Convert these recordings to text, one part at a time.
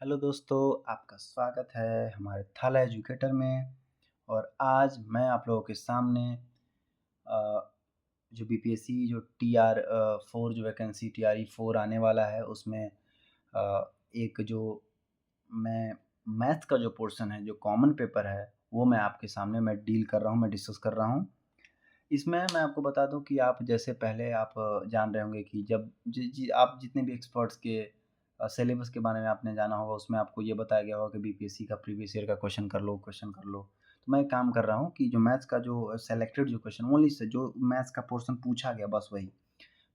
Hello दोस्तों, आपका स्वागत है हमारे थाला एजुकेटर में। और आज मैं आप लोगों के सामने जो बीपीएससी जो टीआर 4 जो वैकेंसी टीआरई 4 आने वाला है उसमें एक जो मैं मैथ का जो पोर्शन है, जो कॉमन पेपर है, वो मैं आपके सामने मैं डील कर रहा हूँ, मैं डिस्कस कर रहा हूँ। इसमें मैं आपको बता दूं कि आप जैसे पहले आप जान रहे होंगे कि जब आप जितने भी एक्सपर्ट्स के सिलेबस के बारे में आपने जाना होगा, उसमें आपको ये बताया गया होगा कि बीपीएससी का प्रीवियस ईयर का क्वेश्चन कर लो। तो मैं एक काम कर रहा हूँ कि जो मैथ्स का जो सेलेक्टेड जो क्वेश्चन ओनली से जो मैथ्स का पोर्शन पूछा गया, बस वही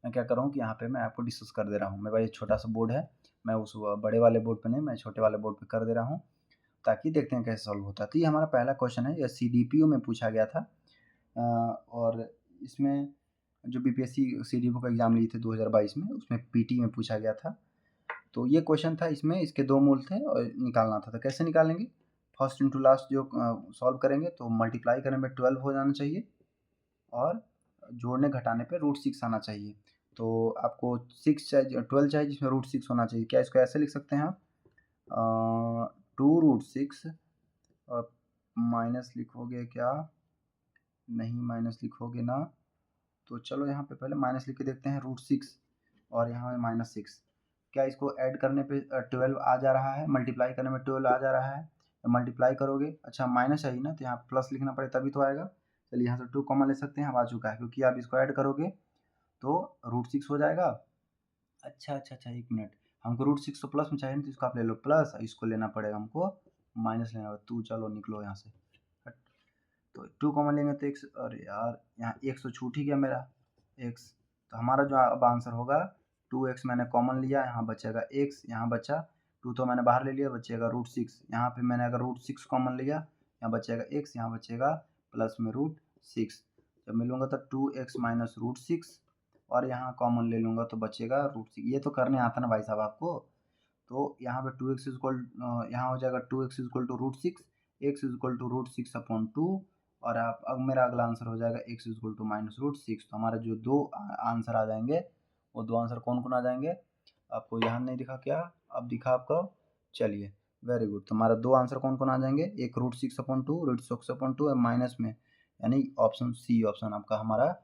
मैं क्या कर रहा हूँ कि यहाँ पे मैं आपको डिस्कस कर दे रहा हूँ। मेरे पास ये छोटा सा बोर्ड है, मैं उस बड़े वाले बोर्ड पे नहीं, मैं छोटे वाले बोर्ड पे कर दे रहा हूँ, ताकि देखते हैं कैसे सॉल्व होता है। तो ये हमारा पहला क्वेश्चन है, ये सीडीपीओ में पूछा गया था। और इसमें जो बीपीएससी सीडीपीओ का एग्ज़ाम लिए थे 2022 में, उसमें पीटी में पूछा गया था। तो ये क्वेश्चन था, इसमें इसके 2 मूल थे और निकालना था। तो कैसे निकालेंगे? फर्स्ट इंटू लास्ट जो सॉल्व करेंगे तो मल्टीप्लाई करने पे 12 हो जाना चाहिए और जोड़ने घटाने पे √6 आना चाहिए। तो आपको 6 चाहिए, 12 चाहिए जिसमें √6 होना चाहिए। क्या इसको ऐसे लिख सकते हैं आप? 2√6 और माइनस लिखोगे क्या? नहीं माइनस लिखोगे ना। तो चलो यहाँ पे पहले माइनस लिख के देखते हैं, √6 और यहाँ -6। क्या इसको ऐड करने पे 12 आ जा रहा है? मल्टीप्लाई करने में 12 आ जा रहा है? मल्टीप्लाई करोगे, अच्छा माइनस चाहिए ना, तो यहाँ प्लस लिखना पड़े तभी तो आएगा। चलिए यहाँ से 2 कॉमन ले सकते हैं, अब आ चुका है, क्योंकि आप इसको ऐड करोगे तो √6 हो जाएगा। अच्छा 1 मिनट, हमको √6 तो प्लस में चाहिए ना, तो इसको आप ले लो प्लस, इसको लेना पड़ेगा हमको माइनस लेना पड़ेगा। तू चलो निकलो यहाँ से, हट। तो 2 कॉमन लेंगे तो x, अरे यार यहाँ x तो छूट ही गया मेरा x। तो हमारा जो अब आंसर होगा 2x, मैंने कॉमन लिया, यहाँ बचेगा x, यहाँ बचा 2 तो मैंने बाहर ले लिया, बचेगा √6। यहाँ पे मैंने अगर √6 कॉमन लिया, यहाँ बचेगा x, यहाँ बचेगा प्लस में √6। जब मैं लूँगा तो 2x माइनस √6 और यहाँ कॉमन ले लूँगा तो बचेगा √6। ये तो करने आता ना भाई साहब आपको। तो यहाँ पे 2x इक्वल, यहाँ हो जाएगा 2x equal to √6, x equal to √6/2 और आप अब मेरा अगला आंसर हो जाएगा x इक्वल टू -√6। तो हमारे जो 2 आंसर आ जाएंगे, वो 2 आंसर कौन कौन आ जाएंगे? आपको यहाँ नहीं दिखा क्या? अब दिखा आपको? चलिए वेरी गुड। तो हमारा 2 आंसर कौन कौन आ जाएंगे? एक √6/2 और माइनस में, यानी ऑप्शन सी ऑप्शन आपका हमारा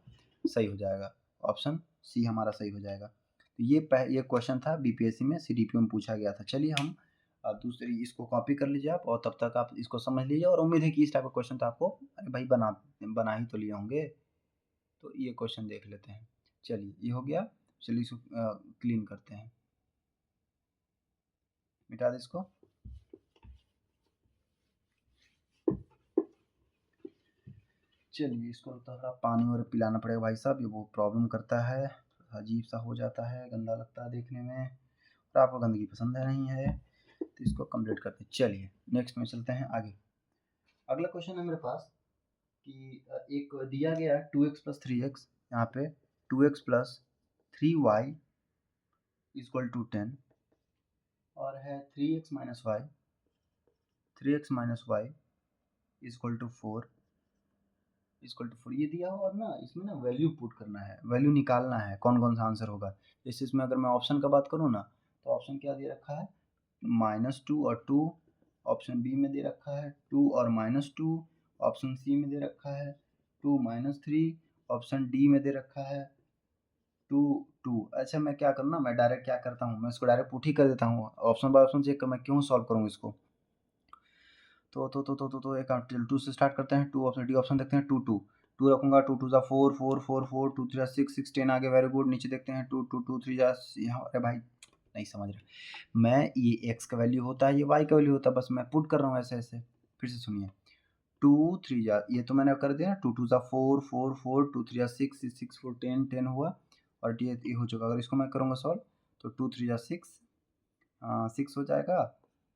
सही हो जाएगा। ऑप्शन सी हमारा सही हो जाएगा। तो ये क्वेश्चन था बीपीएससी में सीडीपीओ में पूछा गया था। चलिए हम दूसरी इसको कॉपी कर लीजिए आप, और तब तक आप इसको समझ लीजिए, और उम्मीद है कि इस टाइप का क्वेश्चन तो आपको अरे भाई बना ही तो लिए होंगे। तो ये क्वेश्चन देख लेते हैं। चलिए ये हो गया। चलिए इसको क्लीन करते हैं, मिटा दे इसको। चलिए इसको थोड़ा पानी और पिलाना पड़ेगा भाई साहब, ये बहुत प्रॉब्लम करता है, अजीब सा हो जाता है, गंदा लगता है देखने में, और आपको गंदगी पसंद है नहीं है। तो इसको कंप्लीट करते हैं। चलिए नेक्स्ट में चलते हैं आगे। अगला क्वेश्चन है मेरे पास कि एक दिया गया है 2x प्लस 3x, यहाँ पे 2x plus 3y equal to 10, और है 3x minus Y equal to 4 ये दिया हो, और ना इसमें ना वैल्यू पुट करना है, वैल्यू निकालना है कौन कौन सा आंसर होगा। जैसे इसमें अगर मैं ऑप्शन का बात करूँ ना, तो ऑप्शन क्या दे रखा है? -2 और 2। ऑप्शन बी में दे रखा है 2 और -2। ऑप्शन सी में दे रखा है 2 -3। ऑप्शन डी में दे रखा है 2 2। अच्छा मैं क्या करूँ ना, मैं डायरेक्ट क्या करता हूँ, मैं इसको डायरेक्ट पुट ही कर देता हूँ, ऑप्शन बाय ऑप्शन चेक कर, मैं क्यों सॉल्व करूँ इसको। तो एक 2 से स्टार्ट करते हैं। 2 ऑप्शन, डी ऑप्शन देखते हैं। 2 2 2 रखूँगा, 2 2 ज़ा 4 4 4 4, 2 3 6 6 10 आ गया, वेरी गुड। नीचे देखते हैं 2 2 2 3 ज़ा यहाँ, अरे भाई नहीं समझ रहे मैं, ये x का वैल्यू होता है, ये y का वैल्यू होता है, बस मैं पुट कर रहा हूँ ऐसे ऐसे। फिर से सुनिए, 2 3 ज़ा, ये तो मैंने कर दिया, 2 2 ज़ा 4 4 4, 2 3 ज़ा 6 6 4 10 10 हुआ, और ये हो चुका। अगर इसको मैं करूँगा सॉल्व तो 2 3 ज़ा 6 6 हो जाएगा,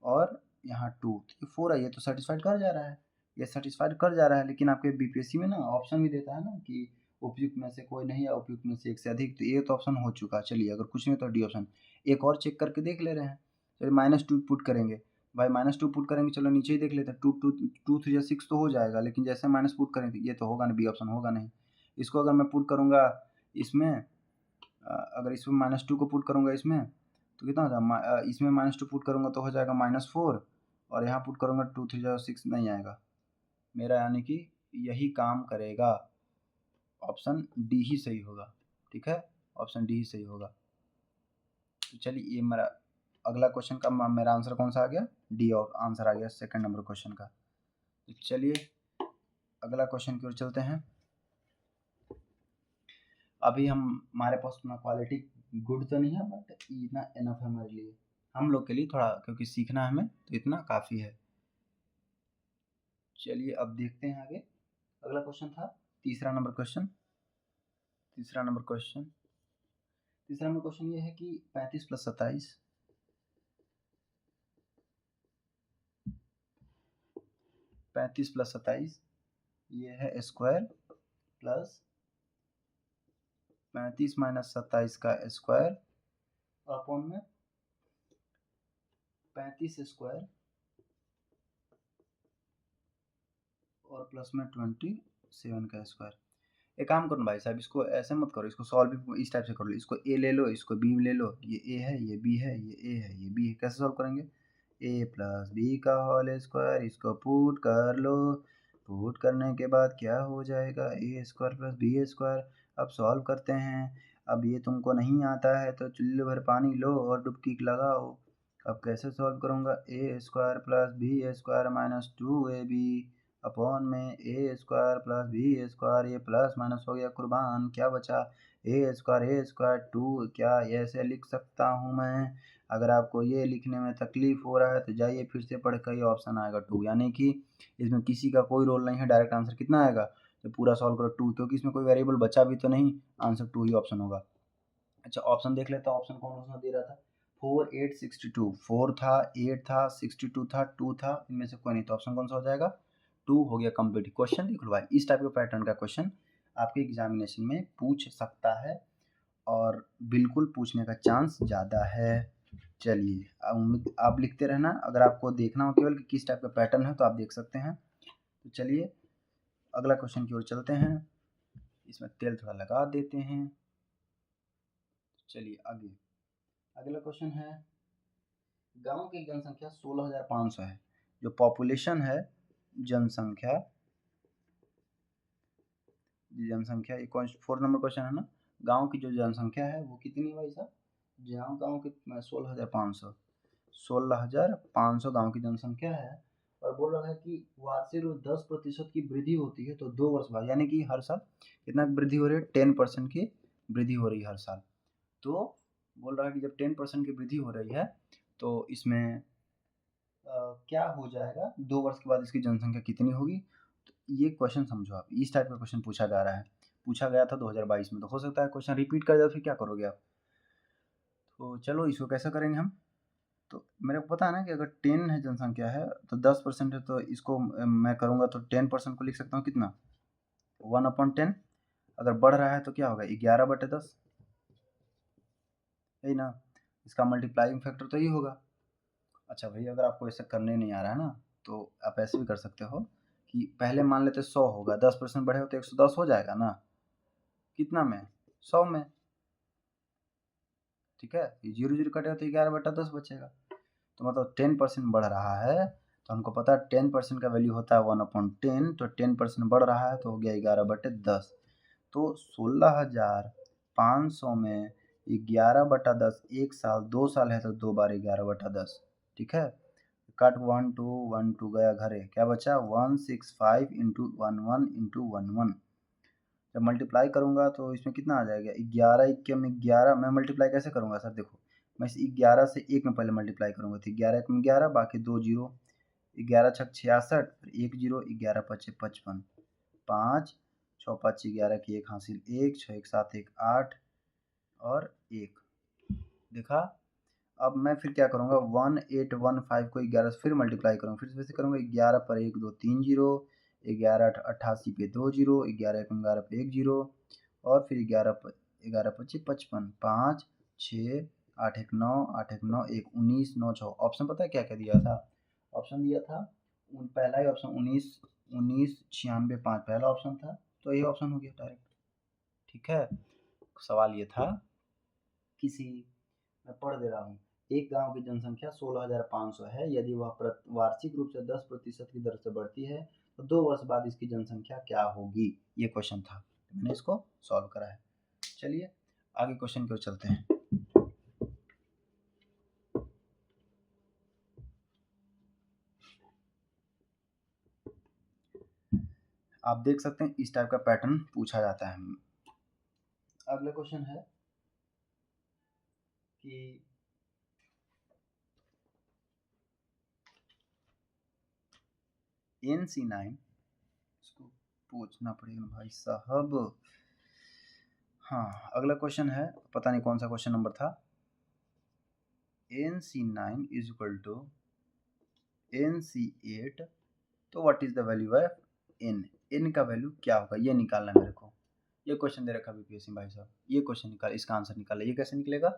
और यहाँ 2 तो 4 है, ये तो सेटिस्फाइड कर जा रहा है, ये सेटिस्फाइड कर जा रहा है। लेकिन आपके बीपीएससी में ना ऑप्शन भी देता है ना कि उपयुक्त में से कोई नहीं है, उपयुक्त में से एक से अधिक, तो ये तो ऑप्शन हो चुका। चलिए अगर कुछ नहीं तो डी ऑप्शन एक और चेक करके देख ले रहे हैं। चलिए -2 पुट करेंगे भाई, -2 पुट करेंगे, चलो नीचे ही देख लेते हैं। 2 2 2 3 6 तो हो जाएगा, लेकिन जैसे माइनस पुट करेंगे ये तो होगा नहीं, बी ऑप्शन होगा नहीं। इसको अगर मैं पुट करूँगा इसमें, अगर इसमें -2 को पुट करूँगा इसमें, तो कितना हो जाएगा, इसमें -2 पुट करूँगा तो हो जाएगा -4, और यहाँ पुट करूँगा 2 3 जा 6 नहीं आएगा मेरा, यानी कि यही काम करेगा, ऑप्शन डी ही सही होगा। ठीक है, ऑप्शन डी ही सही होगा। तो चलिए ये मेरा अगला क्वेश्चन का मेरा आंसर कौन सा आ गया, डी और आंसर आ गया सेकंड नंबर क्वेश्चन का। तो चलिए अगला क्वेश्चन की ओर चलते हैं। अभी हमारे पास उतना क्वालिटी गुड तो नहीं है, बट इतना इनफ है हमारे लिए, हम लोग के लिए थोड़ा, क्योंकि सीखना है हमें तो इतना काफ़ी है। चलिए अब देखते हैं आगे। अगला क्वेश्चन था तीसरा नंबर क्वेश्चन। तीसरा नंबर क्वेश्चन ये है कि 35 + 27 35 + 27 ये है स्क्वायर प्लस 35 - 27 का स्क्वायर अपॉन में 35 स्क्वायर और प्लस में 27 का स्क्वायर। एक काम करो भाई साहब, इसको ऐसे मत करो, इसको सॉल्व भी इस टाइप से कर लो। इसको ए ले लो, इसको बी ले लो, ये ए है, ये बी है, ये ए है, ये बी है। कैसे सॉल्व करेंगे, ए प्लस बी का होल स्क्वायर, इसको पुट कर लो। पुट करने के बाद क्या हो जाएगा, ए स्क्वायर प्लस बी स्क्वायर। अब सॉल्व करते हैं। अब ये तुमको नहीं आता है तो चुल्लू भर पानी लो और डुबकी लगाओ। अब कैसे सॉल्व करूँगा, A square plus B square minus 2ab upon में A square plus B square, ये प्लस माइनस हो गया कुर्बान, क्या बचा, ए स्क्वायर 2। क्या ऐसे लिख सकता हूँ मैं? अगर आपको ये लिखने में तकलीफ हो रहा है तो जाइए फिर से पढ़ कर, ये ऑप्शन आएगा 2, यानी कि इसमें किसी का कोई रोल नहीं है, डायरेक्ट आंसर कितना आएगा, तो पूरा सॉल्व करो 2, क्योंकि इसमें कोई वेरिएबल बचा भी तो नहीं, आंसर 2 ही ऑप्शन होगा। अच्छा ऑप्शन देख लेता हूँ, ऑप्शन कौन सा दे रहा था, 4 8 62, 4 था, 8 था, 62 था, 2 था, इनमें से कोई नहीं, तो ऑप्शन कौन सा हो जाएगा, 2 हो गया कंप्लीट। क्वेश्चन देख लो भाई, इस टाइप के पैटर्न का क्वेश्चन आपके एग्जामिनेशन में पूछ सकता है और बिल्कुल पूछने का चांस ज़्यादा है। चलिए आप लिखते रहना, अगर आपको देखना हो केवल कि किस टाइप का पैटर्न है तो आप देख सकते हैं। तो चलिए अगला क्वेश्चन की ओर चलते हैं, इसमें तेल थोड़ा लगा देते हैं। चलिए आगे अगला क्वेश्चन है, गांव की जनसंख्या 16,500 है, जो पॉपुलेशन है जनसंख्या ये 4 नंबर क्वेश्चन है ना, गांव की जो जनसंख्या है वो कितनी है भाई साहब, जहाँ गांव की 16,500 गांव की जनसंख्या है, और बोल रहा है कि वार्षिक 10% की वृद्धि होती है, तो 2 वर्ष बाद, यानी कि हर साल कितना वृद्धि हो रही है, 10% की वृद्धि हो रही है हर साल। तो बोल रहा है कि जब 10% की वृद्धि हो रही है तो इसमें क्या हो जाएगा, 2 वर्ष के बाद इसकी जनसंख्या कितनी होगी। तो ये क्वेश्चन समझो आप, इस टाइप का क्वेश्चन पूछा जा रहा है, पूछा गया था 2022 में, तो हो सकता है क्वेश्चन रिपीट कर जाए, फिर क्या करोगे आप। तो चलो इसको कैसा करेंगे हम, तो मेरे को पता है ना कि अगर 10 है जनसंख्या है तो 10% है, तो इसको मैं करूँगा तो 10% को लिख सकता हूँ कितना, 1/10। अगर बढ़ रहा है तो क्या होगा, 11/10, यही ना, इसका मल्टीप्लाइंग फैक्टर तो यही होगा। अच्छा भैया अगर आपको ऐसा करने नहीं आ रहा है ना, तो आप ऐसे भी कर सकते हो कि पहले मान लेते 100 होगा, 10% बढ़े हो तो 110 हो जाएगा ना, कितना में, 100 में। ठीक है, ये 0 0 कटेगा तो 11/10 बचेगा। तो मतलब 10% बढ़ रहा है, तो हमको पता है 10% का वैल्यू होता है 1/10, तो 10% बढ़ रहा है तो हो गया 11/10। तो 16,500 में 11/10, 1 साल 2 साल है तो 2 बार 11/10। ठीक है, कट 1 2 गया घरे, क्या बचा 165 × 11 × 11। जब मल्टीप्लाई करूँगा तो इसमें कितना आ जाएगा, 11 1 में 11, मैं मल्टीप्लाई कैसे करूँगा सर, देखो मैं इस 11 से 1 में पहले मल्टीप्लाई करूँगा, तो 11 1 में 11, बाकी 2 जीरो, 11 छक 66, 1 जीरो, 11 पचे 55, 5 6 5 11 की 1 हासिल 1, 6 1 7 1 8 और 1। देखा, अब मैं फिर क्या करूँगा, 1815 को 11 से फिर मल्टीप्लाई करूँगा, फिर से करूँगा, 11 पर 1 2 3 जीरो, 11 88 पे 2 जीरो, 11 11 पे 1 जीरो, और फिर 11 पच्ची 55, 5 6 8 1 9 8 1 9 1 19 9 6। ऑप्शन पता है क्या क्या दिया था, ऑप्शन दिया था पहला ही ऑप्शन 19 19 96 5 पहला ऑप्शन था, तो यही ऑप्शन हो गया डायरेक्ट। ठीक है, सवाल ये था किसी, मैं पढ़ दे रहा हूँ, एक गांव की जनसंख्या 16,500 है। यदि वह वार्षिक रूप से 10% की दर से बढ़ती है तो 2 वर्ष बाद इसकी जनसंख्या क्या होगी। ये क्वेश्चन था, मैंने इसको सॉल्व करा है। चलिए आगे क्वेश्चन की ओर चलते हैं। आप देख सकते हैं इस टाइप का पैटर्न पूछा जाता है। अगला क्वेश्चन है कि NC9, इसको पूछना पड़ेगा भाई साहब। हाँ अगला क्वेश्चन है, पता नहीं कौन सा क्वेश्चन नंबर था। NC9 is equal to NC8, तो what is the value of n का वैल्यू क्या होगा ये निकालना है मेरे को। ये क्वेश्चन दे रखा बीपीएससी भाई साहब, ये क्वेश्चन निकाल, इसका आंसर निकाला। ये कैसे निकलेगा,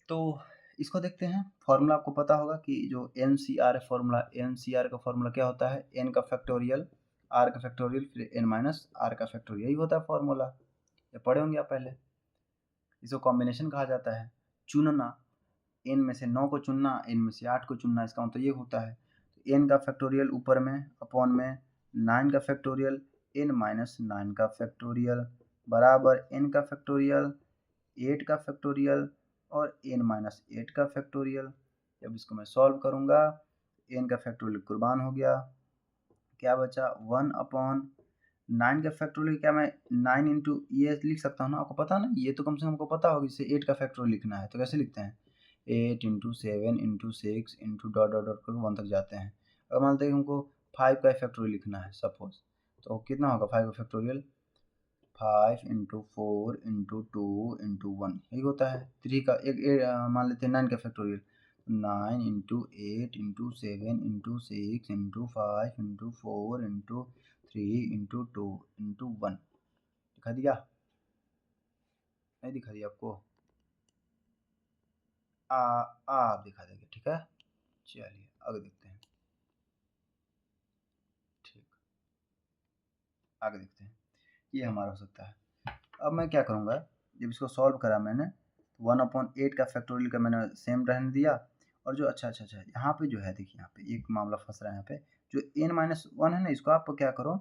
तो इसको देखते हैं। फॉर्मूला आपको पता होगा कि जो NCR है, फॉर्मूला NCR का फॉर्मूला क्या होता है, n का फैक्टोरियल r का फैक्टोरियल फिर n माइनस r का फैक्टोरियल, यही होता है फॉर्मूला। ये पढ़े होंगे आप पहले। इसको कॉम्बिनेशन कहा जाता है। चुनना, n में से 9 को चुनना, n में से 8 को चुनना, इसका मतलब ये होता है। तो n का फैक्टोरियल ऊपर में अपॉन में 9 का फैक्टोरियल n माइनस 9 का फैक्टोरियल बराबर n का फैक्टोरियल 8 का फैक्टोरियल और n माइनस 8 का फैक्टोरियल। जब इसको मैं सॉल्व करूँगा, n का फैक्टोरियल कुर्बान हो गया, क्या बचा 1 अपॉन 9 का फैक्टोरियल, क्या मैं 9 इंटू ये लिख सकता हूँ ना, आपको पता ना, ये तो कम से कम हमको पता होगा। इसे 8 का फैक्टोरियल लिखना है तो कैसे लिखते हैं, 8 into 7 into 6 into dot dot dot करके 1 तक जाते हैं। अगर मानते हैं कि हमको 5 का फैक्टोरियल लिखना है सपोज, तो कितना होगा 5 का फैक्टोरियल, 5 इंटू 4 इंटू 2 इंटू 1, यही होता है। 3 का मान लेते हैं 9 का factorial, 9 into 8 into 7 into 6 into 5 into 4 into 3 into 2 into 1। दिखा दिया, नहीं दिखा दिया आपको, आप दिखा देंगे, ठीक है। चलिए आगे देखते हैं, ठीक, आगे देखते हैं। ये हमारा हो सकता है। अब मैं क्या करूँगा, जब इसको सॉल्व करा मैंने, 1/8 का फैक्टोरियल का मैंने सेम रहने दिया। और जो अच्छा यहाँ पे जो है, देखिए यहाँ पे एक मामला फंस रहा है। यहाँ पे जो n-1 है ना, इसको आप क्या करो,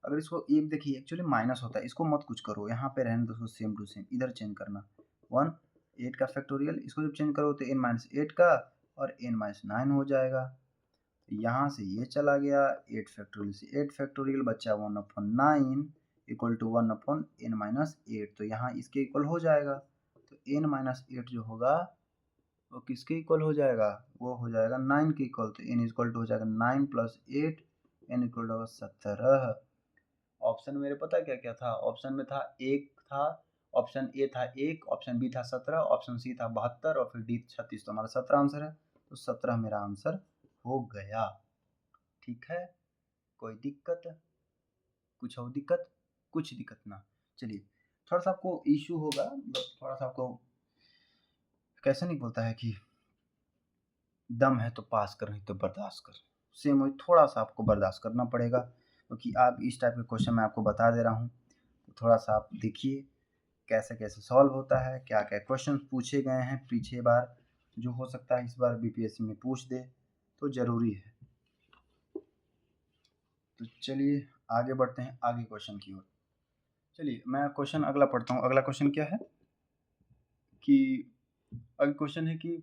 अगर इसको एक देखिए एक्चुअली माइनस होता है, इसको मत कुछ करो, यहाँ पे रहने दो, सेम टू सेम इधर चेंज करना। 8 का फैक्टोरियल, इसको जब चेंज करो तो n-8 का और n-9 हो जाएगा। यहाँ से ये चला गया, 8 फैक्टोरियल से 8 फैक्टोरियल बचा 1/9 इक्वल टू 1/n-8, तो यहाँ इसके इक्वल हो जाएगा। तो n-8 जो होगा वो किसके इक्वल हो जाएगा, वो हो जाएगा 9 के इक्वल। तो n इक्वल टू हो जाएगा 9 + 8, n इक्वल टू होगा 17। ऑप्शन मेरे पता क्या क्या था, ऑप्शन में था 1 था, ऑप्शन ए था 1, ऑप्शन बी था 17, ऑप्शन सी था 72 और फिर डी 36। तो हमारा 17 आंसर है, तो 17 मेरा आंसर हो गया। ठीक है, कोई दिक्कत, कुछ और दिक्कत, कुछ दिक्कत ना। चलिए, थोड़ा सा आपको इशू होगा, मतलब थोड़ा सा आपको कैसे नहीं बोलता है कि दम है तो पास कर, नहीं तो बर्दाश्त कर, सेम वही थोड़ा सा आपको बर्दाश्त करना पड़ेगा, क्योंकि आप इस टाइप के क्वेश्चन मैं आपको बता दे रहा हूँ। तो थोड़ा सा आप देखिए कैसे कैसे सॉल्व होता है, क्या क्या क्वेश्चन पूछे गए हैं पीछे बार, जो हो सकता है इस बार बीपीएससी में पूछ दे, तो ज़रूरी है। तो चलिए आगे बढ़ते हैं आगे क्वेश्चन की ओर। चलिए मैं क्वेश्चन अगला पढ़ता हूँ। अगला क्वेश्चन क्या है कि अगला क्वेश्चन है कि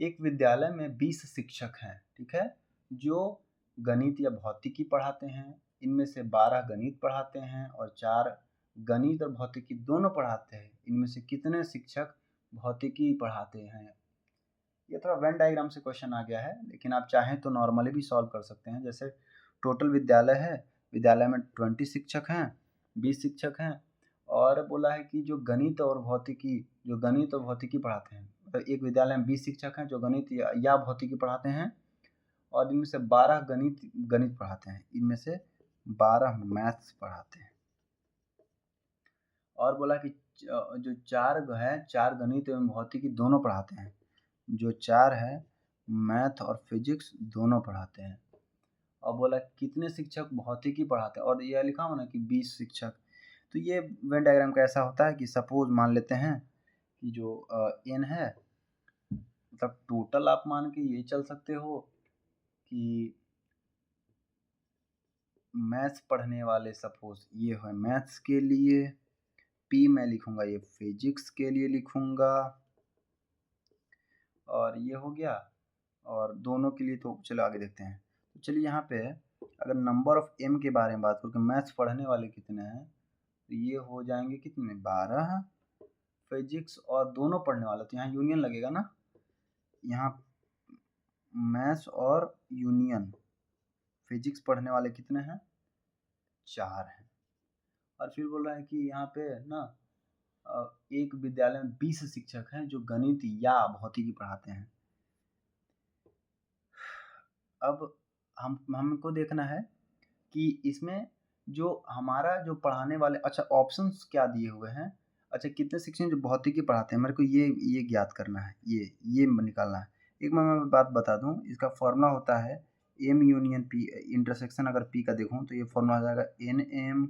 एक विद्यालय में 20 शिक्षक हैं, ठीक है, जो गणित या भौतिकी पढ़ाते हैं। इनमें से 12 गणित पढ़ाते हैं और 4 गणित और भौतिकी दोनों पढ़ाते हैं। इनमें से कितने शिक्षक भौतिकी पढ़ाते हैं। ये थोड़ा वेन डायग्राम से क्वेश्चन आ गया है, लेकिन आप चाहें तो नॉर्मली भी सॉल्व कर सकते हैं। जैसे टोटल विद्यालय है, विद्यालय में 20 शिक्षक हैं, 20 शिक्षक हैं, और बोला है कि जो गणित और भौतिकी पढ़ाते हैं, मतलब एक विद्यालय में 20 शिक्षक हैं जो गणित या भौतिकी पढ़ाते हैं, और इनमें से 12 गणित पढ़ाते हैं, इनमें से 12 मैथ्स पढ़ाते हैं। और बोला कि जो 4 गणित एवं भौतिकी दोनों पढ़ाते हैं, जो 4 है मैथ और फिजिक्स दोनों पढ़ाते हैं। और बोला कितने शिक्षक भौतिकी पढ़ाते हैं, और यह लिखा हो ना कि 20 शिक्षक। तो ये वेन डायग्राम का ऐसा होता है कि सपोज मान लेते हैं कि जो n है, मतलब टोटल आप मान के ये चल सकते हो कि मैथ्स पढ़ने वाले सपोज ये है मैथ्स के लिए, p मैं लिखूंगा ये फिजिक्स के लिए लिखूंगा, और ये हो गया, और दोनों के लिए तो चलो आगे देखते हैं। तो चलिए यहाँ पे अगर नंबर ऑफ m के बारे में बात करूँ कि मैथ्स पढ़ने वाले कितने हैं, तो ये हो जाएंगे कितने 12, फिजिक्स और दोनों पढ़ने वाले, तो यहाँ यूनियन लगेगा ना, यहाँ मैथ्स और यूनियन, फिजिक्स पढ़ने वाले कितने हैं 4 हैं। और फिर बोल रहे हैं कि यहाँ पे ना एक विद्यालय में 20 शिक्षक हैं जो गणित या भौतिकी पढ़ाते हैं। अब हमको देखना है कि इसमें जो हमारा जो पढ़ाने वाले, अच्छा ऑप्शंस क्या दिए हुए हैं, अच्छा कितने शिक्षक जो भौतिकी पढ़ाते हैं, मेरे को ये ज्ञात करना है, ये निकालना है। एक मैं बात बता दूं, इसका फॉर्मूला होता है m यूनियन p, इंटरसेक्शन अगर p का देखूं तो ये फॉर्मूला आ जाएगा nm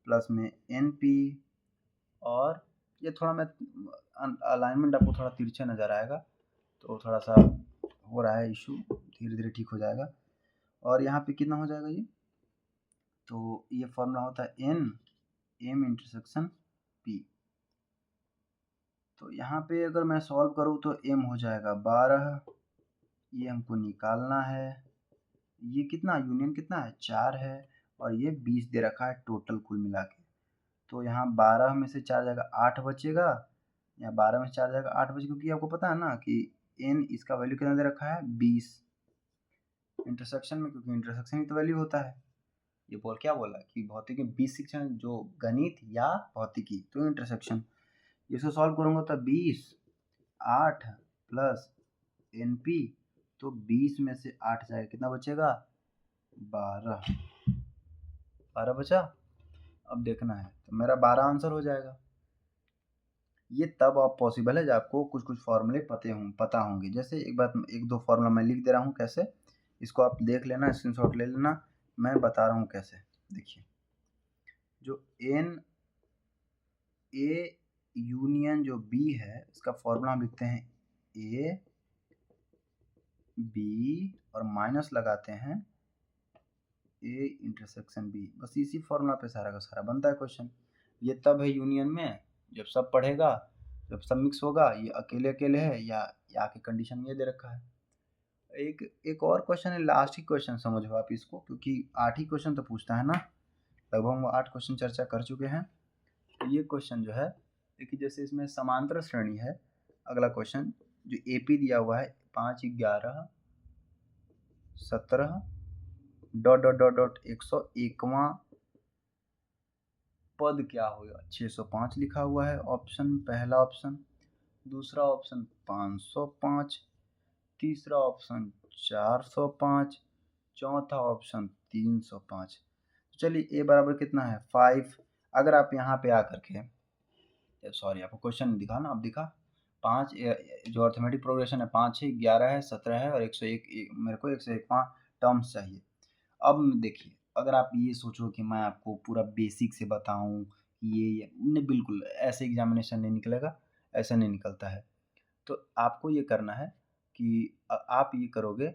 प्लस में np, और ये थोड़ा मैं अलाइनमेंट आपको थोड़ा तिरछा नज़र आएगा तो थोड़ा सा हो रहा है इशू, धीरे धीरे ठीक हो जाएगा। और यहाँ पे कितना हो जाएगा ये, तो ये फॉर्मूला होता है n m इंटरसेक्शन p। तो यहाँ पे अगर मैं सॉल्व करूँ तो m हो जाएगा 12, ये हमको निकालना है, ये कितना यूनियन कितना है 4 है, और ये 20 दे रखा है टोटल कुल मिला के। तो यहाँ 12 में से 4 जाएगा 8 बचेगा, या 12 में से 4 जाएगा 8 बचेगा, क्योंकि आपको पता है ना कि n इसका वैल्यू कितना दे रखा है 20 इंटरसेक्शन में, क्योंकि इंटरसेक्शन ही तो वैल्यू होता है। ये क्या बोला कि भौतिकी 20 शिक्षण जो गणित या भौतिकी, तो इंटरसेक्शन, इसको सॉल्व करूंगा तो 20 8 प्लस NP, तो 20 में से 8 जाएगा कितना बचेगा 12 बचा। अब देखना है तो मेरा 12 आंसर हो जाएगा। ये तब आप पॉसिबल है जब आपको कुछ कुछ फॉर्मूले पता होंगे। जैसे एक दो फॉर्मूला मैं लिख दे रहा हूँ, कैसे इसको आप देख लेना, स्क्रीनशॉट ले लेना, मैं बता रहा हूँ कैसे। देखिए जो n a यूनियन जो b है, इसका फॉर्मूला हम लिखते हैं a b और माइनस लगाते हैं a इंटरसेक्शन b, बस इसी फॉर्मूला पे सारा का सारा बनता है क्वेश्चन। ये तब है यूनियन में जब सब पढ़ेगा, जब सब मिक्स होगा, ये अकेले अकेले है या आके कंडीशन ये दे रखा है। एक और क्वेश्चन है, लास्ट ही क्वेश्चन समझो आप इसको, क्योंकि 8 ही क्वेश्चन तो पूछता है ना, लगभग हम 8 क्वेश्चन चर्चा कर चुके हैं। तो ये क्वेश्चन जो है देखिए, जैसे इसमें समांतर श्रेणी है, अगला क्वेश्चन जो AP दिया हुआ है 5 11 17 ... 101वां पद क्या होगा, 605 लिखा हुआ है ऑप्शन, पहला ऑप्शन, दूसरा ऑप्शन 505, तीसरा ऑप्शन 405, चौथा ऑप्शन 305। चलिए a बराबर कितना है 5। अगर आप यहाँ पे आकर के, सॉरी आपको क्वेश्चन दिखा ना, अब दिखा 5 जो अर्थमेटिक प्रोग्रेशन है 5 है 11 है 17 है और 101, मेरे को 101वां टर्म्स चाहिए। अब देखिए अगर आप ये सोचो कि मैं आपको पूरा बेसिक से बताऊं ये नहीं, बिल्कुल ऐसे एग्जामिनेशन नहीं निकलेगा, ऐसा नहीं निकलता है। तो आपको ये करना है कि आप ये करोगे